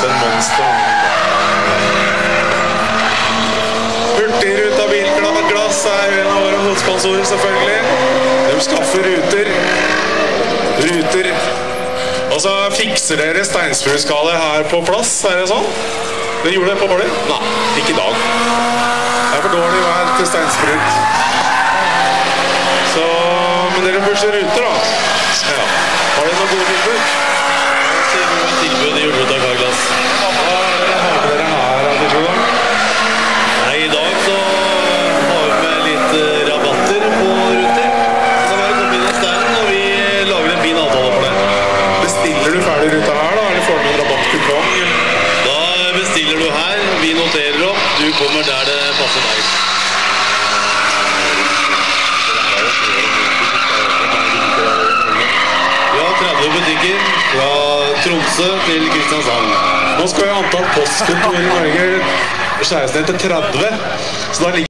en monster. Hurtigruta Bilklapp Glass er en av våre hovedsponsorer, selvfølgelig. De skaffer ruter. Og så fikser dere steinsprutskaller her på plass, er det sånn? Dere gjorde det på Måler? Nei, ikke i dag. Det er for dårlig vær til steinsprut. Så, men dere pusher ruter da. Ja. Har dere noen gode tilbud? Tilbud i Hurtigruta Carglass. Hva har dere her av tilbud da? Nei, i dag så har vi med litt rabatter på ruter. Så bare komme inn av steinen, og vi lager en fin avtale for det. Bestiller du ferdig ruta her da, eller får du en rabattkupong? Da bestiller du her, vi noterer opp, du kommer der det passer deg. Vi har 30 butikker, fra Tromsø til Kristiansand. Nå skal jo antall postkontor i Norge skjæres ned til 30, så da ligger